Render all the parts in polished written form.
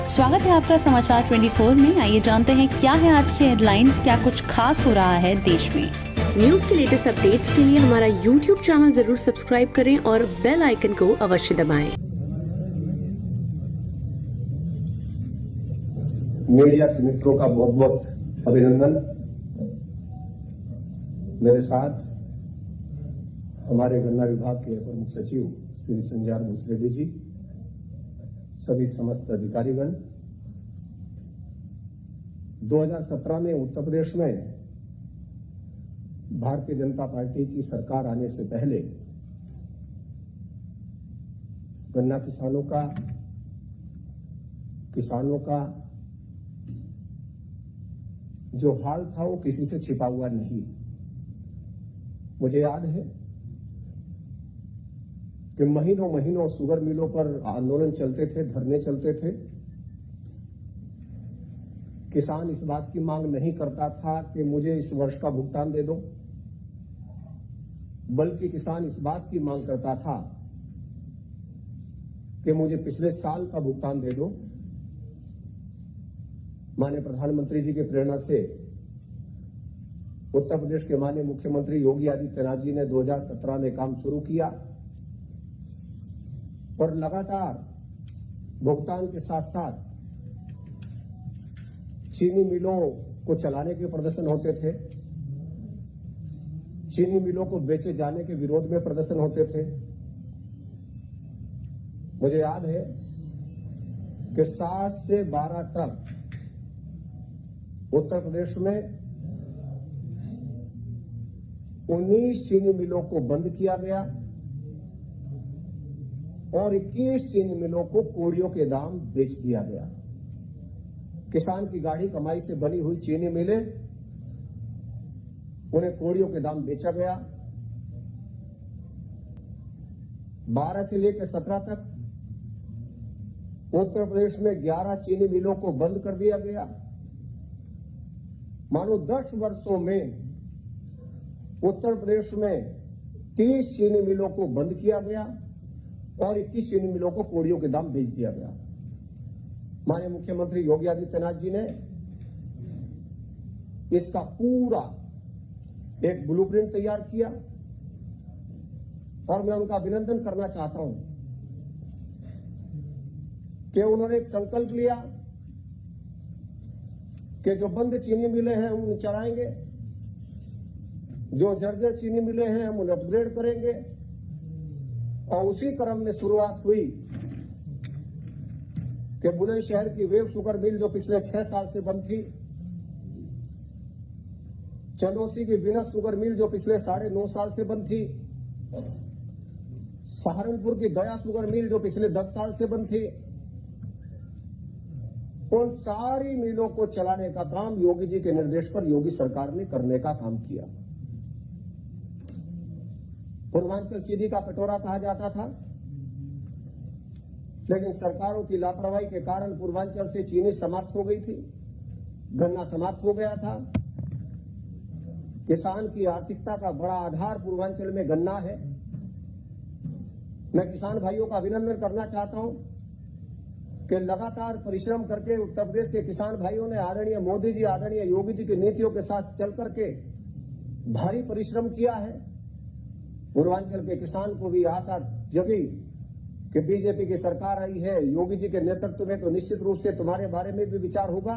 स्वागत है आपका समाचार 24 में। आइए जानते हैं क्या है आज की हेडलाइंस, क्या कुछ खास हो रहा है देश में। न्यूज के लेटेस्ट अपडेट्स के लिए हमारा YouTube चैनल जरूर सब्सक्राइब करें और बेल आइकन को अवश्य दबाएं। मीडिया के मित्रों का बहुत बहुत अभिनंदन। मेरे साथ हमारे गन्ना विभाग के प्रमुख सचिव श्री संजय भूसरेड्डी जी, सभी समस्त अधिकारीगण। 2017 में उत्तर प्रदेश में भारतीय जनता पार्टी की सरकार आने से पहले गन्ना किसानों का जो हाल था वो किसी से छिपा हुआ नहीं। मुझे याद है कि महीनों शुगर मिलों पर आंदोलन चलते थे, धरने चलते थे। किसान इस बात की मांग नहीं करता था कि मुझे इस वर्ष का भुगतान दे दो, बल्कि किसान इस बात की मांग करता था कि मुझे पिछले साल का भुगतान दे दो। माननीय प्रधानमंत्री जी की प्रेरणा से उत्तर प्रदेश के माननीय मुख्यमंत्री योगी आदित्यनाथ जी ने 2017 में काम शुरू किया और लगातार भुगतान के साथ साथ चीनी मिलों को चलाने के प्रदर्शन होते थे, चीनी मिलों को बेचे जाने के विरोध में प्रदर्शन होते थे। मुझे याद है कि 7 से 12 तक उत्तर प्रदेश में 19 चीनी मिलों को बंद किया गया और 21 चीनी मिलों को कोड़ियों के दाम बेच दिया गया। किसान की गाढ़ी कमाई से बनी हुई चीनी मिलें, उन्हें कोड़ियों के दाम बेचा गया। 12 से लेकर 17 तक उत्तर प्रदेश में 11 चीनी मिलों को बंद कर दिया गया। मानो 10 वर्षों में उत्तर प्रदेश में 30 चीनी मिलों को बंद किया गया और 21 चीनी मिलों को कोड़ियों के दाम बेच दिया गया। माननीय मुख्यमंत्री योगी आदित्यनाथ जी ने इसका पूरा एक ब्लूप्रिंट तैयार किया और मैं उनका अभिनंदन करना चाहता हूं कि उन्होंने एक संकल्प लिया कि जो बंद चीनी मिलें हैं हम उन्हें चलाएंगे, जो जर्जर चीनी मिलें हैं हम उन्हें अपग्रेड करेंगे। और उसी क्रम में शुरुआत हुई कि बुलंदशहर की वेव शुगर मिल जो पिछले 6 साल से बंद थी, चंदौसी की विनस शुगर मिल जो पिछले 9.5 साल से बंद थी, सहारनपुर की दया शुगर मिल जो पिछले 10 साल से बंद थी, उन सारी मिलों को चलाने का काम योगी जी के निर्देश पर योगी सरकार ने करने का काम किया। पूर्वांचल चीनी का कटोरा कहा जाता था, लेकिन सरकारों की लापरवाही के कारण पूर्वांचल से चीनी समाप्त हो गई थी, गन्ना समाप्त हो गया था। किसान की आर्थिकता का बड़ा आधार पूर्वांचल में गन्ना है। मैं किसान भाइयों का अभिनंदन करना चाहता हूं कि लगातार परिश्रम करके उत्तर प्रदेश के किसान भाइयों ने आदरणीय मोदी जी, आदरणीय योगी जी की नीतियों के साथ चल करके भारी परिश्रम किया है। पूर्वांचल के किसान को भी आशा जगी कि बीजेपी की सरकार आई है योगी जी के नेतृत्व में, तो निश्चित रूप से तुम्हारे बारे में भी विचार होगा।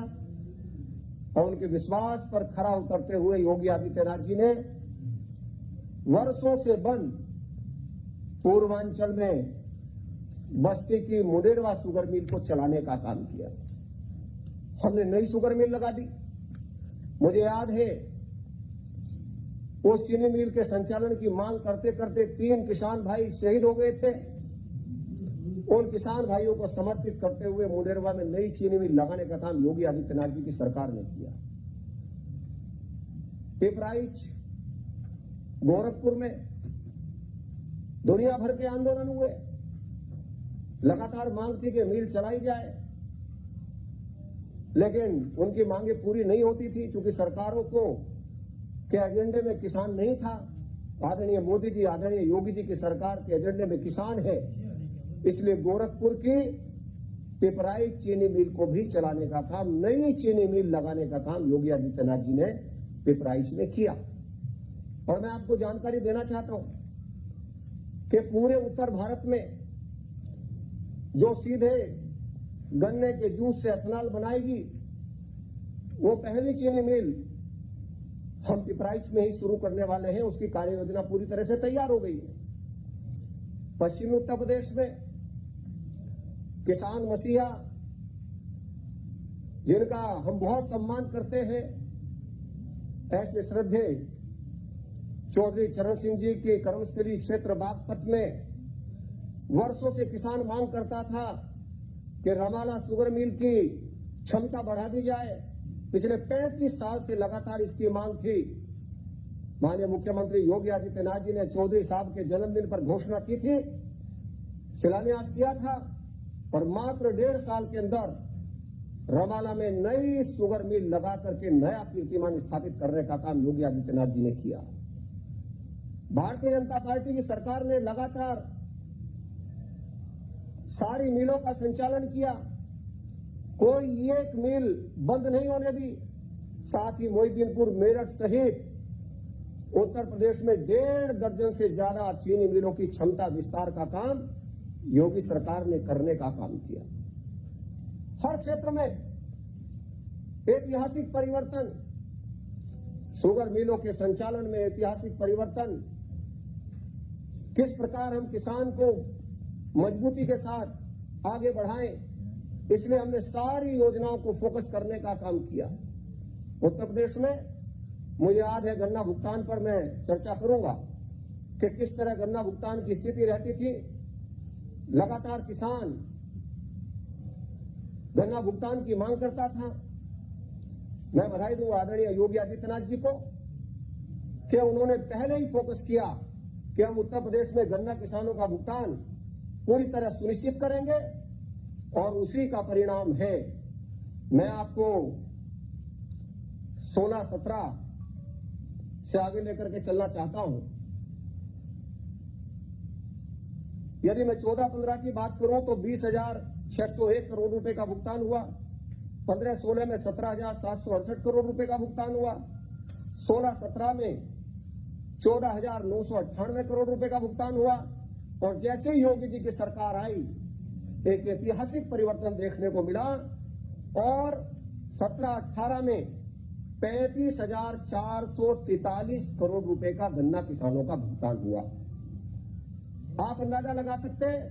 और उनके विश्वास पर खरा उतरते हुए योगी आदित्यनाथ जी ने वर्षों से बंद पूर्वांचल में बस्ती की मुडेरवा शुगर मिल को चलाने का काम किया। हमने नई शुगर मिल लगा दी। मुझे याद है उस चीनी मिल के संचालन की मांग करते करते 3 किसान भाई शहीद हो गए थे। उन किसान भाइयों को समर्पित करते हुए मुडेरवा में नई चीनी मिल लगाने का काम योगी आदित्यनाथ जी की सरकार ने किया। पिपराइच, गोरखपुर में दुनिया भर के आंदोलन हुए। लगातार मांग थी कि मिल चलाई जाए, लेकिन उनकी मांगे पूरी नहीं होती थी क्योंकि सरकारों को के एजेंडे में किसान नहीं था। आदरणीय मोदी जी, आदरणीय योगी जी की सरकार के एजेंडे में किसान है, इसलिए गोरखपुर की पिपराइच चीनी मिल को भी चलाने का काम, नई चीनी मिल लगाने का काम योगी आदित्यनाथ जी ने पिपराइच में किया। और मैं आपको जानकारी देना चाहता हूं कि पूरे उत्तर भारत में जो सीधे गन्ने के जूस से एथेनॉल बनाएगी, वो पहली चीनी मिल हम पिपराइच में ही शुरू करने वाले हैं। उसकी कार्य योजना पूरी तरह से तैयार हो गई है। पश्चिमी उत्तर प्रदेश में किसान मसीहा, जिनका हम बहुत सम्मान करते हैं, ऐसे श्रद्धेय चौधरी चरण सिंह जी के कर्मस्थली क्षेत्र बागपत में वर्षों से किसान मांग करता था कि रमाला शुगर मिल की क्षमता बढ़ा दी जाए। पिछले 35 साल से लगातार इसकी मांग थी। माननीय मुख्यमंत्री योगी आदित्यनाथ जी ने चौधरी साहब के जन्मदिन पर घोषणा की थी, शिलान्यास किया था, और मात्र 1.5 साल के अंदर रमाला में नई शुगर मिल लगा करके नया कीर्तिमान स्थापित करने का काम योगी आदित्यनाथ जी ने किया। भारतीय जनता पार्टी की सरकार ने लगातार सारी मिलों का संचालन किया, कोई एक मिल बंद नहीं होने दी। साथ ही मोहिद्दीनपुर, मेरठ सहित उत्तर प्रदेश में 1.5 दर्जन से ज्यादा चीनी मिलों की क्षमता विस्तार का काम योगी सरकार ने करने का काम किया। हर क्षेत्र में ऐतिहासिक परिवर्तन, शुगर मिलों के संचालन में ऐतिहासिक परिवर्तन, किस प्रकार हम किसान को मजबूती के साथ आगे बढ़ाएं, इसलिए हमने सारी योजनाओं को फोकस करने का काम किया। उत्तर प्रदेश में मुझे याद है, गन्ना भुगतान पर मैं चर्चा करूंगा कि किस तरह गन्ना भुगतान की स्थिति रहती थी। लगातार किसान गन्ना भुगतान की मांग करता था। मैं बधाई दूंगा आदरणीय योगी आदित्यनाथ जी को कि उन्होंने पहले ही फोकस किया कि हम उत्तर प्रदेश में गन्ना किसानों का भुगतान पूरी तरह सुनिश्चित करेंगे, और उसी का परिणाम है। मैं आपको 16-17 से आगे लेकर के चलना चाहता हूं। यदि मैं 14-15 की बात करूं तो 20,601 करोड़ रुपए का भुगतान हुआ। 15-16 में 17,768 करोड़ रुपए का भुगतान हुआ। 16-17 में 14,998 करोड़ रुपए का भुगतान हुआ। और जैसे ही योगी जी की सरकार आई, एक ऐतिहासिक परिवर्तन देखने को मिला, और 17-18 में 35,443 करोड़ रुपए का गन्ना किसानों का भुगतान हुआ। आप अंदाजा लगा सकते हैं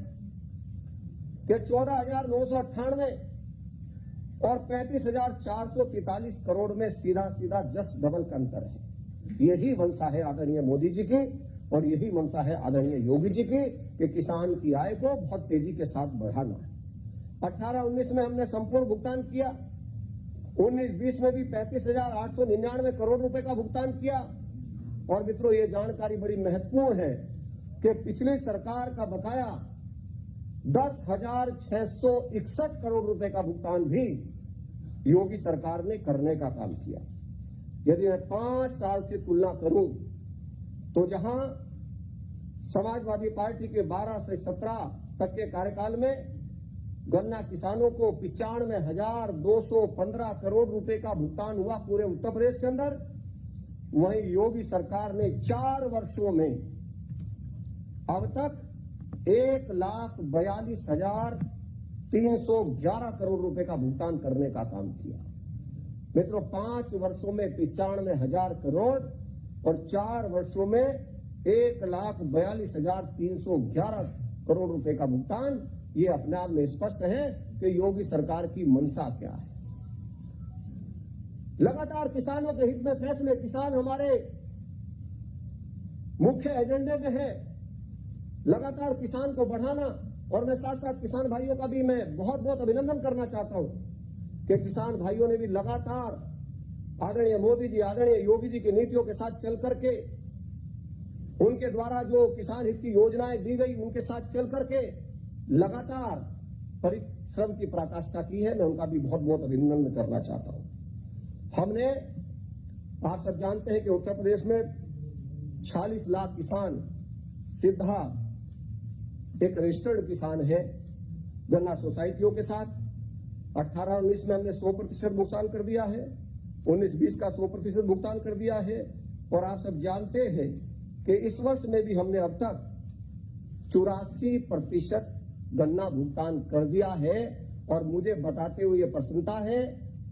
कि 14,998 और 35,443 करोड़ में सीधा सीधा जस्ट डबल का अंतर है। यही मंशा है आदरणीय मोदी जी की, और यही मंशा है आदरणीय योगी जी की कि किसान की आय को बहुत तेजी के साथ बढ़ाना है। 18-19 में हमने संपूर्ण भुगतान किया। 19-20 में भी 35,899 करोड़ रुपए का भुगतान किया। और मित्रों, ये जानकारी बड़ी महत्वपूर्ण है कि पिछली सरकार का बकाया 10,661 करोड़ रुपए का भुगतान भी योगी सरकार ने करने का काम किया। यदि मैं 5 साल से तुलना करूं तो जहां समाजवादी पार्टी के 12 से 17 तक के कार्यकाल में गन्ना किसानों को 95,215 करोड़ रुपए का भुगतान हुआ पूरे उत्तर प्रदेश के अंदर, वहीं योगी सरकार ने 4 वर्षों में अब तक 1,42,311 करोड़ रुपए का भुगतान करने का काम किया। मित्रों, 5 वर्षों में 95,000 करोड़ और 4 वर्षों में 1,42,311 करोड़ रुपए का भुगतान, ये अपने आप में स्पष्ट है कि योगी सरकार की मंशा क्या है। लगातार किसानों के हित में फैसले, किसान हमारे मुख्य एजेंडे में है। लगातार किसान को बढ़ाना, और मैं साथ साथ किसान भाइयों का भी मैं बहुत बहुत अभिनंदन करना चाहता हूं कि किसान भाइयों ने भी लगातार आदरणीय मोदी जी, आदरणीय योगी जी की नीतियों के साथ चल करके, उनके द्वारा जो किसान हित की योजनाएं दी गई उनके साथ चल करके लगातार परिश्रम की पराकाष्ठा की है। मैं उनका भी बहुत बहुत अभिनंदन करना चाहता हूं। हमने, आप सब जानते हैं कि उत्तर प्रदेश में 46 लाख किसान सीधा एक रजिस्टर्ड किसान है गन्ना सोसाइटियों के साथ। 18-19 में हमने 100% भुगतान कर दिया है, 19-20 का 100% भुगतान कर दिया है। और आप सब जानते हैं कि इस वर्ष में भी हमने अब तक 84% गन्ना भुगतान कर दिया है। और मुझे बताते हुए प्रसन्नता है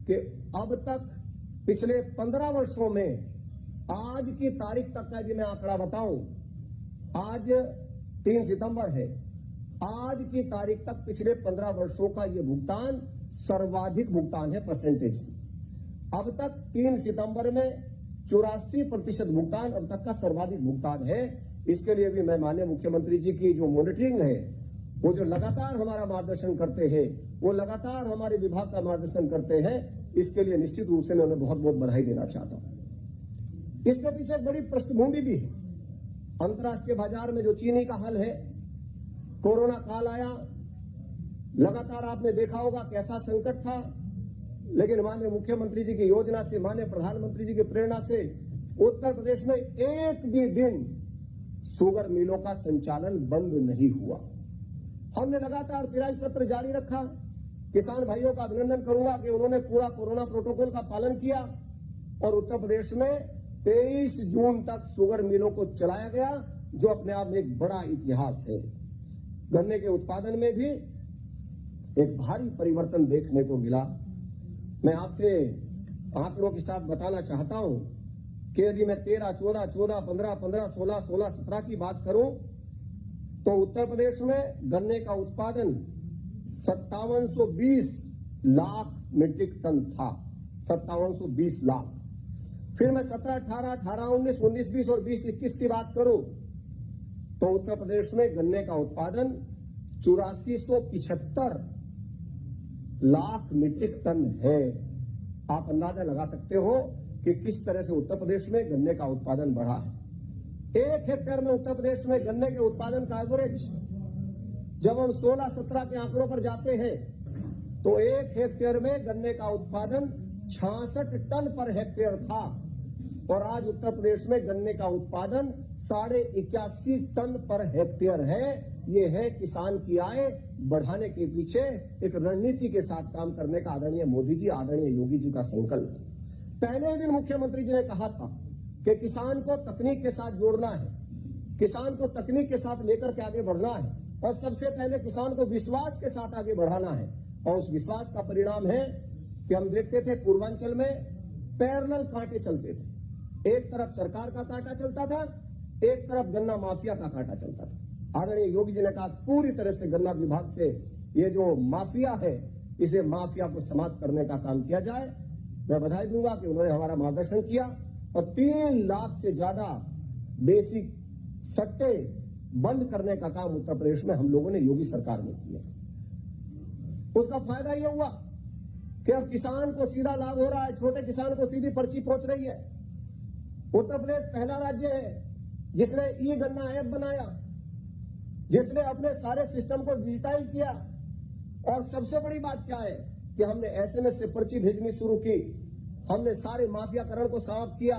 कि अब तक पिछले 15 वर्षों में आज की तारीख तक का यदि मैं आंकड़ा बताऊं, आज 3 सितंबर है, आज की तारीख तक पिछले 15 वर्षों का यह भुगतान सर्वाधिक भुगतान है परसेंटेज। अब तक 3 सितंबर में 84% भुगतान अब तक का सर्वाधिक भुगतान है। इसके लिए भी मैं माननीय मुख्यमंत्री जी की जो मॉनिटरिंग है, वो जो लगातार हमारा मार्गदर्शन करते हैं, वो लगातार हमारे विभाग का मार्गदर्शन करते हैं, इसके लिए निश्चित रूप से मैं उन्हें बहुत बहुत बधाई देना चाहता हूं। इसके पीछे एक बड़ी पृष्ठभूमि भी है। अंतर्राष्ट्रीय बाजार में जो चीनी का हल है, कोरोना काल आया, लगातार आपने देखा होगा कैसा संकट था, लेकिन माननीय मुख्यमंत्री जी की योजना से, माननीय प्रधानमंत्री जी की प्रेरणा से उत्तर प्रदेश में एक भी दिन शुगर मिलों का संचालन बंद नहीं हुआ। हमने लगातार पिराई सत्र जारी रखा। किसान भाइयों का अभिनंदन करूंगा कि उन्होंने पूरा कोरोना प्रोटोकॉल का पालन किया और उत्तर प्रदेश में 23 जून तक शुगर मिलों को चलाया गया, जो अपने आप में एक बड़ा इतिहास है। गन्ने के उत्पादन में भी एक भारी परिवर्तन देखने को मिला। मैं आपसे आंकड़ों के साथ बताना चाहता हूं कि यदि मैं 13, 14, 14, 15, 15, 16, 16, 17 की बात करूं तो उत्तर प्रदेश में गन्ने का उत्पादन 5720 लाख मीट्रिक टन था, 5720 लाख। फिर मैं 17, 18, 18, 19, 19, 20 और 20, 21 की बात करूं तो उत्तर प्रदेश में गन्ने का उत्पादन 8475 लाख मीट्रिक टन है। आप अंदाजा लगा सकते हो कि किस तरह से उत्तर प्रदेश में गन्ने का उत्पादन बढ़ा है। 1 हेक्टेयर में उत्तर प्रदेश में गन्ने के उत्पादन का एवरेज जब हम 16-17 के आंकड़ों पर जाते हैं तो 1 हेक्टेयर में गन्ने का उत्पादन 66 टन पर हेक्टेयर था और आज उत्तर प्रदेश में गन्ने का उत्पादन 81.5 टन पर हेक्टेयर है। ये है किसान की आय बढ़ाने के पीछे एक रणनीति के साथ काम करने का आदरणीय मोदी जी, आदरणीय योगी जी का संकल्प। पहले ही दिन मुख्यमंत्री जी ने कहा था कि किसान को तकनीक के साथ जोड़ना है, किसान को तकनीक के साथ लेकर के आगे बढ़ना है और सबसे पहले किसान को विश्वास के साथ आगे बढ़ाना है। और उस विश्वास का परिणाम है कि हम देखते थे पूर्वांचल में पैरेलल कांटे चलते थे। एक तरफ सरकार का कांटा चलता था, एक तरफ गन्ना माफिया का कांटा चलता था। आदरणीय योगी जी ने कहा पूरी तरह से गन्ना विभाग से ये जो माफिया है, इसे माफिया को समाप्त करने का काम किया जाए। मैं बधाई दूंगा कि उन्होंने हमारा मार्गदर्शन किया और 3 लाख से ज्यादा बेसिक सट्टे बंद करने का काम उत्तर प्रदेश में हम लोगों ने योगी सरकार में किया। उसका फायदा यह हुआ कि अब किसान को सीधा लाभ हो रहा है, छोटे किसान को सीधी पर्ची पहुंच रही है। उत्तर प्रदेश पहला राज्य है जिसने ई गन्ना ऐप बनाया, जिसने अपने सारे सिस्टम को डिजिटाइज किया। और सबसे बड़ी बात क्या है कि हमने एसएमएस से पर्ची भेजनी शुरू की, हमने सारे माफियाकरण को समाप्त किया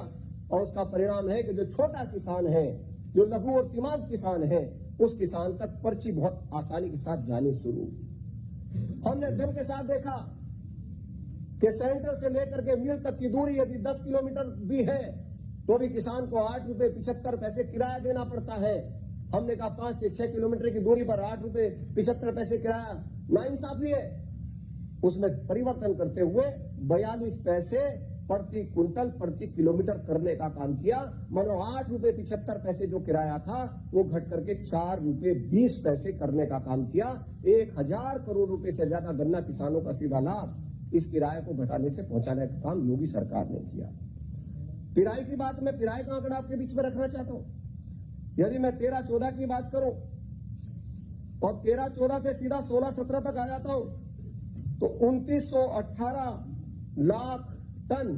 और उसका परिणाम है कि जो छोटा किसान है, जो लघु और सीमांत किसान है, उस किसान तक पर्ची बहुत आसानी के साथ जानी शुरू। हमने दिन के साथ देखा कि सेंटर से लेकर के मिल तक की दूरी यदि 10 किलोमीटर भी है तो भी किसान को 8 रुपए 75 पैसे किराया देना पड़ता है। हमने कहा 5 से 6 किलोमीटर की दूरी पर 8 रुपए 75 पैसे किराया नाइंसाफी है। उसमें परिवर्तन करते हुए 42 पैसे प्रति कुंटल प्रति किलोमीटर करने का काम किया। मानो 8 रुपए 75 पैसे जो किराया था वो घट करके 4 रुपए 20 पैसे करने का काम किया। 1000 करोड़ रुपए से ज्यादा गन्ना किसानों का सीधा लाभ इस किराए को घटाने से पहुंचाने का काम योगी सरकार ने किया। पिराई की बात, मैं पिराई का आंकड़ा आपके बीच में रखना चाहता हूं। यदि मैं 13-14 की बात करूं और 13-14 से सीधा 16-17 तक आ जाता हूं तो 2918 लाख टन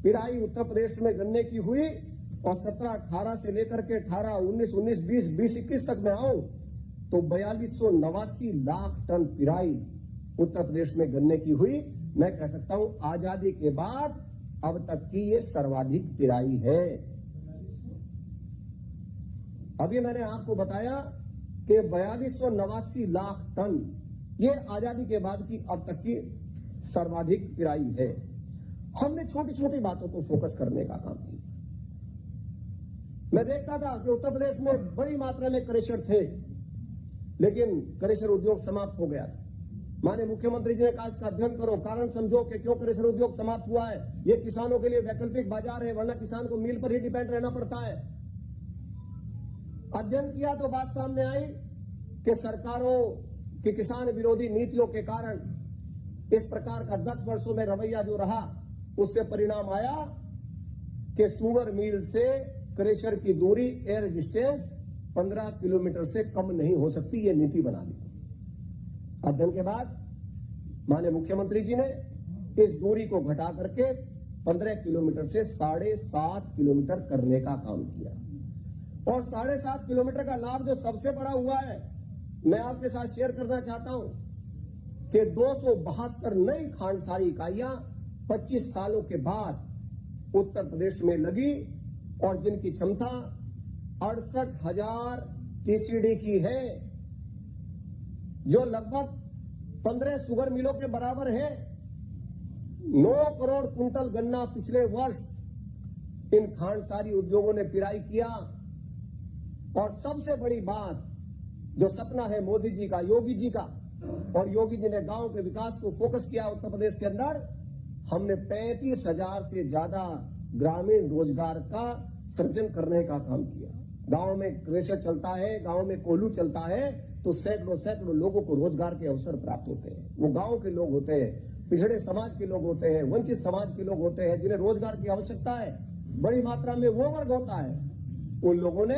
पिराई उत्तर प्रदेश में गन्ने की हुई और 17-18 से लेकर के 18-19, 19-20, 20-21 तक मैं आऊं तो 4289 लाख टन पिराई उत्तर प्रदेश में गन्ने की हुई। मैं कह सकता हूं आजादी के बाद अब तक की ये सर्वाधिक पिराई है। अभी मैंने आपको बताया कि 4289 लाख टन ये आजादी के बाद की अब तक की सर्वाधिक पिराई है। हमने छोटी छोटी बातों को फोकस करने का काम किया। मैं देखता था कि उत्तर प्रदेश में बड़ी मात्रा में क्रेशर थे, लेकिन क्रेशर उद्योग समाप्त हो गया था। माननीय मुख्यमंत्री जी ने कहा इसका अध्ययन करो, कारण समझो कि क्यों क्रेशर उद्योग समाप्त हुआ है। ये किसानों के लिए वैकल्पिक बाजार है, वरना किसान को मिल पर ही डिपेंड रहना पड़ता है। अध्ययन किया तो बात सामने आई कि सरकारों की किसान विरोधी नीतियों के कारण इस प्रकार का 10 वर्षों में रवैया जो रहा, उससे परिणाम आया कि शुगर मिल से क्रेशर की दूरी एयर डिस्टेंस 15 किलोमीटर से कम नहीं हो सकती। ये नीति बना दी। अध्ययन के बाद माननीय मुख्यमंत्री जी ने इस दूरी को घटा करके 15 किलोमीटर से 7.5 किलोमीटर करने का काम किया। और 7.5 किलोमीटर का लाभ जो सबसे बड़ा हुआ है, मैं आपके साथ शेयर करना चाहता हूं कि 272 नई खांडसारी इकाइयां 25 सालों के बाद उत्तर प्रदेश में लगी और जिनकी क्षमता 68,000 टीसीडी की है, जो लगभग 15 शुगर मिलों के बराबर है। 9 करोड़ कुंटल गन्ना पिछले वर्ष इन खांडसारी उद्योगों ने पिराई किया। और सबसे बड़ी बात, जो सपना है मोदी जी का, योगी जी का, और योगी जी ने गांव के विकास को फोकस किया उत्तर प्रदेश के अंदर, हमने 35,000 से ज्यादा ग्रामीण रोजगार का सृजन करने का काम किया। गांव में क्रेशर चलता है, गांव में कोल्हू चलता है, तो सैकड़ों लोगों को रोजगार के अवसर प्राप्त होते हैं। वो गांव के लोग होते हैं, पिछड़े समाज के लोग होते हैं, वंचित समाज के लोग होते हैं, जिन्हें रोजगार की आवश्यकता है। बड़ी मात्रा में वो वर्ग होता है। उन लोगों ने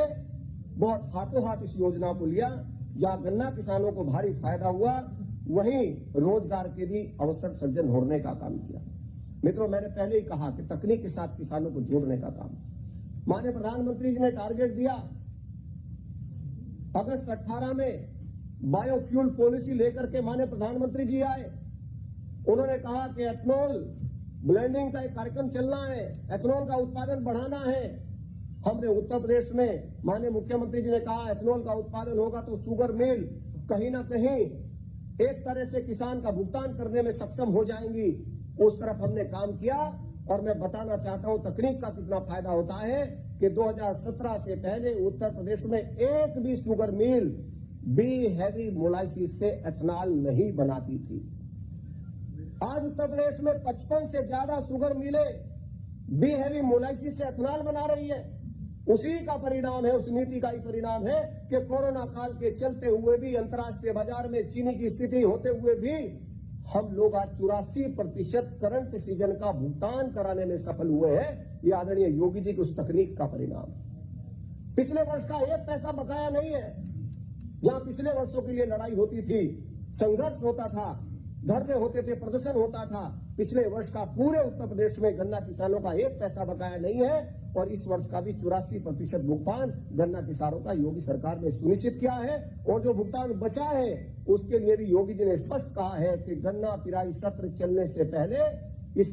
बहुत हाथों हाथ इस योजना को लिया। जहां गन्ना किसानों को भारी फायदा हुआ, वहीं रोजगार के भी अवसर सृजन होने का काम किया। मित्रों, मैंने पहले ही कहा कि तकनीक के साथ किसानों को जोड़ने का काम। माननीय प्रधानमंत्री जी ने टारगेट दिया, अगस्त 18 में बायोफ्यूल पॉलिसी लेकर के माननीय प्रधानमंत्री जी आए। उन्होंने कहा कि एथनॉल ब्लेंडिंग का एक कार्यक्रम चलना है, एथनॉल का उत्पादन बढ़ाना है। हमने उत्तर प्रदेश में, माननीय मुख्यमंत्री जी ने कहा एथनॉल का उत्पादन होगा तो शुगर मिल कहीं ना कहीं एक तरह से किसान का भुगतान करने में सक्षम हो जाएंगी। उस तरफ हमने काम किया। और मैं बताना चाहता हूं तकनीक का कितना फायदा होता है कि 2017 से पहले उत्तर प्रदेश में एक भी sugar mill B heavy molasses से एथनॉल नहीं बनाती थी। आज उत्तर प्रदेश में 55 से ज्यादा शुगर मिलें बी हैवी मोलाइसिस से एथनॉल बना रही है। उसी का परिणाम है, उस नीति का ही परिणाम है कि कोरोना काल के चलते हुए भी, अंतर्राष्ट्रीय बाजार में चीनी की स्थिति होते हुए भी, हम लोग आज 84% करंट सीजन का भुगतान कराने में सफल हुए हैं। ये आदरणीय योगी जी की उस तकनीक का परिणाम है। पिछले वर्ष का एक पैसा बकाया नहीं है। जहां पिछले वर्षों के लिए लड़ाई होती थी, संघर्ष होता था, धरने होते थे, प्रदर्शन होता था, पिछले वर्ष का पूरे उत्तर प्रदेश में गन्ना किसानों का एक पैसा बकाया नहीं है। और इस वर्ष का भी 84% भुगतान गन्ना किसानों का योगी सरकार ने सुनिश्चित किया है। और जो भुगतान बचा है उसके लिए भी योगी जी ने स्पष्ट कहा है कि गन्ना पिराई सत्र चलने से पहले इस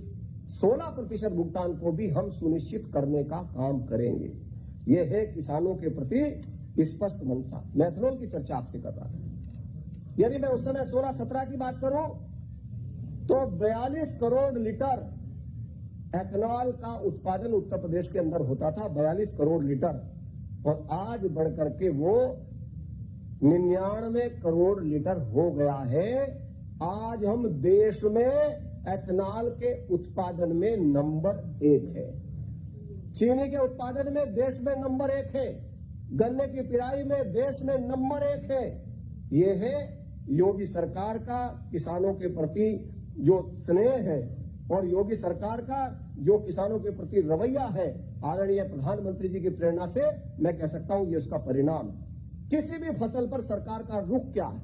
16% भुगतान को भी हम सुनिश्चित करने का काम करेंगे। ये है किसानों के प्रति स्पष्ट मंशा। मैं एथनॉल की चर्चा आपसे कर रहा था। यदि मैं उस समय 16-17 की बात करूं तो 42 करोड़ लीटर एथनॉल का उत्पादन उत्तर प्रदेश के अंदर होता था, 42 करोड़ लीटर। और आज बढ़कर के वो 99 करोड़ लीटर हो गया है। आज हम देश में एथनॉल के उत्पादन में नंबर 1 है। चीनी के उत्पादन में देश में नंबर 1 है। गन्ने की पिराई में देश में नंबर 1 है। ये है योगी सरकार का किसानों के प्रति जो स्नेह है और योगी सरकार का जो किसानों के प्रति रवैया है, आदरणीय प्रधानमंत्री जी की प्रेरणा से मैं कह सकता हूं ये उसका परिणाम। किसी भी फसल पर सरकार का रुख क्या है,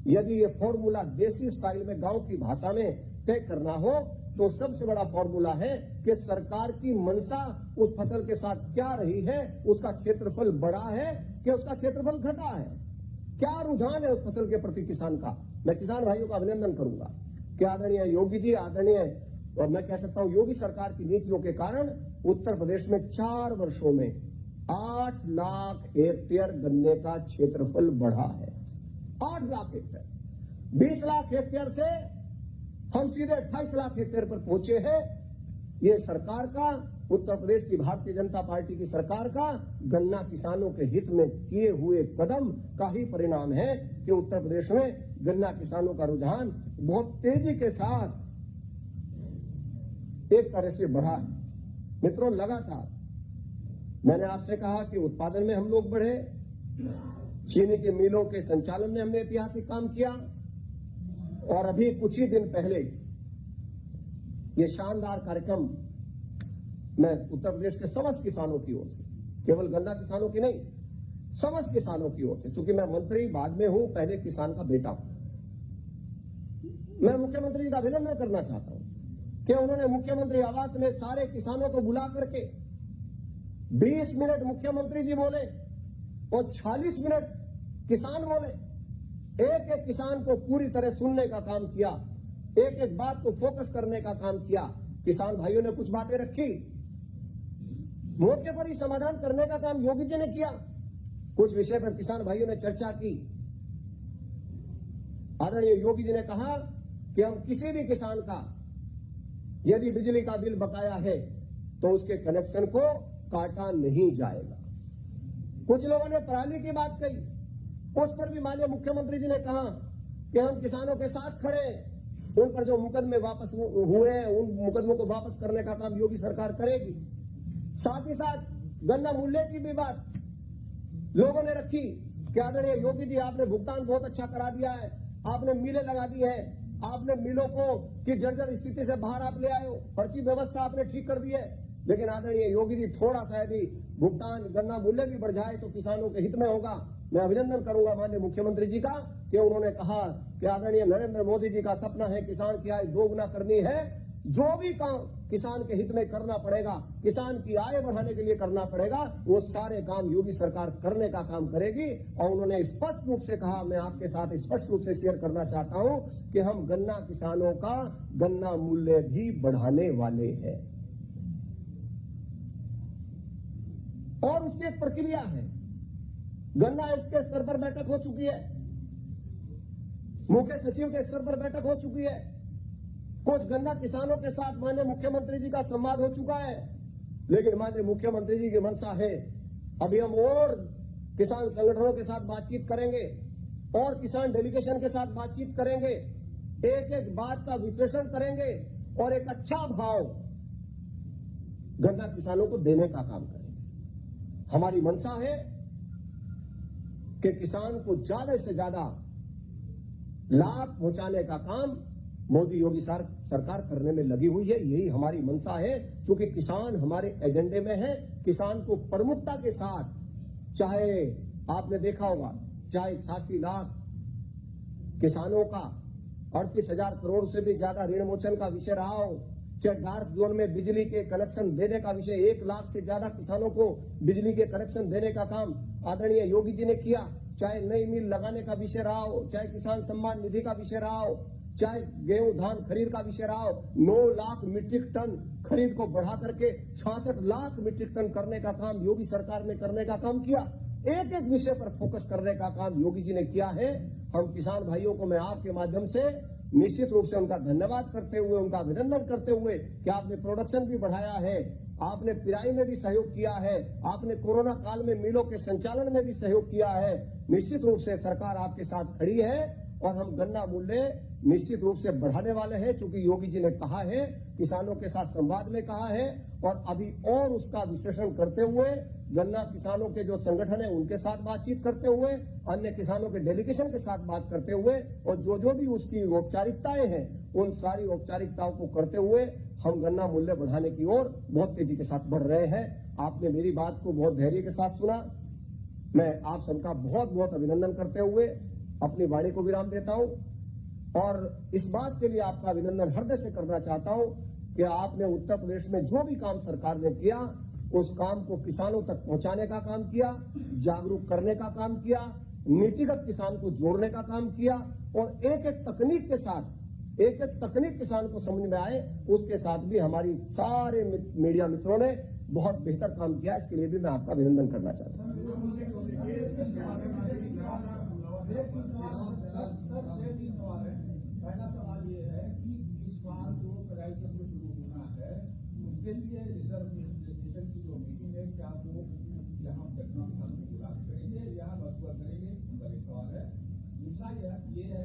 यदि ये फॉर्मूला देसी स्टाइल में गांव की भाषा में तय करना हो तो सबसे बड़ा फॉर्मूला है कि सरकार की मंशा उस फसल के साथ क्या रही है, उसका क्षेत्रफल बढ़ा है कि उसका क्षेत्रफल घटा है, क्या रुझान है उस फसल के प्रति किसान का। मैं किसान भाइयों का अभिनंदन करूंगा कि आदरणीय योगी जी, आदरणीय और मैं कह सकता हूं योगी सरकार की नीतियों के कारण उत्तर प्रदेश में 4 वर्षों में 8 लाख हेक्टेयर गन्ने का क्षेत्रफल बढ़ा है। 8 लाख हेक्टेयर, 20 लाख हेक्टेयर से हम सीधे 28 लाख हेक्टेयर पर पहुंचे हैं। ये सरकार का, उत्तर प्रदेश की भारतीय जनता पार्टी की सरकार का गन्ना किसानों के हित में किए हुए कदम का ही परिणाम है कि उत्तर प्रदेश में गन्ना किसानों का रुझान बहुत तेजी के साथ एक तरह से बढ़ा है। मित्रों, लगातार मैंने आपसे कहा कि उत्पादन में हम लोग बढ़े, चीनी के मिलों के संचालन में हमने ऐतिहासिक काम किया, और अभी कुछ ही दिन पहले ये शानदार कार्यक्रम मैं उत्तर प्रदेश के समस्त किसानों की ओर से, केवल गन्ना किसानों की नहीं, समस्त किसानों की ओर से, चूंकि मैं मंत्री बाद में हूं, पहले किसान का बेटा हूं, मैं मुख्यमंत्री का अभिनंदन करना चाहता हूं कि उन्होंने मुख्यमंत्री आवास में सारे किसानों को बुला करके 20 मिनट मुख्यमंत्री जी बोले और 40 मिनट किसान बोले। एक एक किसान को पूरी तरह सुनने का काम किया, एक एक बात को फोकस करने का काम किया। किसान भाइयों ने कुछ बातें रखी, मौके पर ही समाधान करने का काम योगी जी ने किया। कुछ विषय पर किसान भाइयों ने चर्चा की। आदरणीय योगी जी ने कहा कि हम किसी भी किसान का यदि बिजली का बिल बकाया है तो उसके कनेक्शन को काटा नहीं जाएगा। कुछ लोगों ने पराली की बात कही, उस पर भी माननीय मुख्यमंत्री जी ने कहा कि हम किसानों के साथ खड़े, उन पर जो मुकदमे वापस हुए हैं उन मुकदमों को वापस करने का काम योगी सरकार करेगी। साथ ही साथ गन्ना मूल्य की भी बात लोगों ने रखी कि आदरणीय योगी जी आपने भुगतान बहुत अच्छा करा दिया है, आपने मिलें लगा दी है, आपने मिलों को की जर्जर स्थिति से बाहर आप ले आए हो, पर्ची व्यवस्था आपने ठीक कर दी है। लेकिन आदरणीय योगी जी थोड़ा सा यदि भुगतान गन्ना मूल्य भी बढ़ जाए तो किसानों के हित में होगा। मैं अभिनंदन करूंगा माननीय मुख्यमंत्री जी का कि उन्होंने कहा कि आदरणीय नरेंद्र मोदी जी का सपना है किसान की आय दोगुना करनी है। जो भी काम किसान के हित में करना पड़ेगा, किसान की आय बढ़ाने के लिए करना पड़ेगा, वो सारे काम योगी सरकार करने का काम करेगी। और उन्होंने स्पष्ट रूप से कहा, मैं आपके साथ स्पष्ट रूप से शेयर करना चाहता हूं कि हम गन्ना किसानों का गन्ना मूल्य भी बढ़ाने वाले हैं। और उसकी एक प्रक्रिया है, गन्ना आयुक्त के स्तर पर बैठक हो चुकी है, मुख्य सचिव के स्तर पर बैठक हो चुकी है, कुछ गन्ना किसानों के साथ माननीय मुख्यमंत्री जी का संवाद हो चुका है। लेकिन माननीय मुख्यमंत्री जी की मंशा है अभी हम और किसान संगठनों के साथ बातचीत करेंगे और किसान डेलीगेशन के साथ बातचीत करेंगे, एक एक बात का विश्लेषण करेंगे और एक अच्छा भाव गन्ना किसानों को देने का काम करेंगे। हमारी मंशा है कि किसान को ज्यादा से ज्यादा लाभ पहुंचाने का काम मोदी योगी सरकार करने में लगी हुई है। यही हमारी मंशा है, क्योंकि किसान हमारे एजेंडे में है। किसान को प्रमुखता के साथ, चाहे आपने देखा होगा, चाहे 86 लाख किसानों का 38,000 करोड़ से भी ज्यादा ऋण मोचन का विषय रहा हो, चाहे डार्क जोन में बिजली के कनेक्शन देने का विषय, 1 लाख से ज्यादा किसानों को बिजली के कनेक्शन देने का काम आदरणीय योगी जी ने किया, चाहे नई मिल लगाने का विषय रहा हो, चाहे किसान सम्मान निधि का विषय रहा हो, चाहे गेहूं धान खरीद का विषय रहा हो, 9 लाख मीट्रिक टन खरीद को बढ़ा करके 66 लाख मीट्रिक टन करने का काम योगी सरकार ने करने का काम किया। एक एक विषय पर फोकस करने का काम योगी जी ने किया है। हम किसान भाइयों को मैं आपके माध्यम से निश्चित रूप से उनका धन्यवाद करते हुए, उनका अभिनंदन करते हुए कि आपने प्रोडक्शन भी बढ़ाया है, आपने पिराई में भी सहयोग किया है, आपने कोरोना काल में मिलों के संचालन में भी सहयोग किया है। निश्चित रूप से सरकार आपके साथ खड़ी है और हम गन्ना मूल्य निश्चित रूप से बढ़ाने वाले हैं, क्योंकि योगी जी ने कहा है, किसानों के साथ संवाद में कहा है, और अभी और उसका विश्लेषण करते हुए गन्ना किसानों के जो संगठन है उनके साथ बातचीत करते हुए, अन्य किसानों के डेलीगेशन के साथ बात करते हुए, और जो भी उसकी औपचारिकताएं हैं उन सारी औपचारिकताओं को करते हुए हम गन्ना मूल्य बढ़ाने की ओर बहुत तेजी के साथ बढ़ रहे हैं। आपने मेरी बात को बहुत धैर्य के साथ सुना। मैं आप सबका बहुत बहुत अभिनंदन करते हुए अपनी वाणी को विराम देता हूं और इस बात के लिए आपका अभिनंदन हृदय से करना चाहता हूं कि आपने उत्तर प्रदेश में जो भी काम सरकार ने किया उस काम को किसानों तक पहुंचाने का काम किया, जागरूक करने का काम किया, नीतिगत किसान को जोड़ने का काम किया, और एक एक तकनीक के साथ, एक एक तकनीक किसान को समझ में आए उसके साथ भी हमारी सारे मीडिया मित्रों ने बहुत बेहतर काम किया। इसके लिए भी मैं आपका अभिनंदन करना चाहता हूं। पहला सवाल ये है कि उसके लिए रिजर्वेशन की जो मीटिंग है क्या वो यहाँ पटना विधान में बुला के करेंगे या वर्चुअल करेंगे, हमारा एक सवाल है। दूसरा ये है